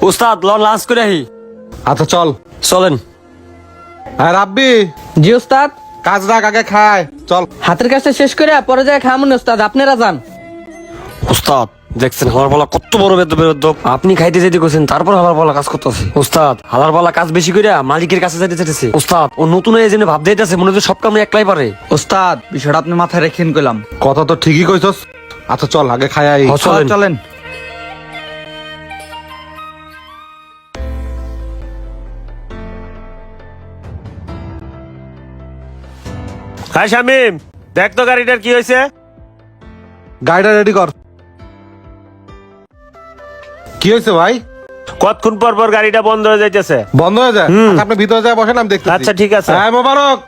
উস্তাদ লাঞ্চ করে আহি। আচ্ছা চল। চলেন। হ্যাঁ রাব্বি, জি ওস্তাদ। কাজ রাখ, আগে খায় চল। হাতের কাজটা শেষ করে পরে যায় খামুন ওস্তাদ, আপনারা যান। উস্তাদ দেখছেন আমার বলা কত বড় বেদব, আপনি খাইতে যেতে গেছেন তারপর আমার বলা কাজ করতেছে। উস্তাদ হালার বলা কাজ বেশি করে মালিকের কাছে যেতে চাইতেছে। উস্তাদ ও নতুন হয়ে জেনে ভাব দিতেছে মনে হচ্ছে সব কাম একলাই পারে। ওস্তাদ বিষয়টা আপনি মাথায় রেখেন কইলাম। কথা তো ঠিকই কইছস। আচ্ছা চল আগে খায় আই। চলেন। চলেন। হ্যাঁ শামিম, দেখ তো গাড়িটার কি হয়েছে। গাড়িটা রেডি কর। কি হয়েছে ভাই? কতক্ষণ পর পর গাড়িটা বন্ধ হয়ে যাইতেছে। বন্ধ হয়ে যায়? আচ্ছা, আপনি ভিতরে যায় বসেন, আমি দেখতেছি। আচ্ছা, ঠিক আছে। হ্যাঁ মোবারক,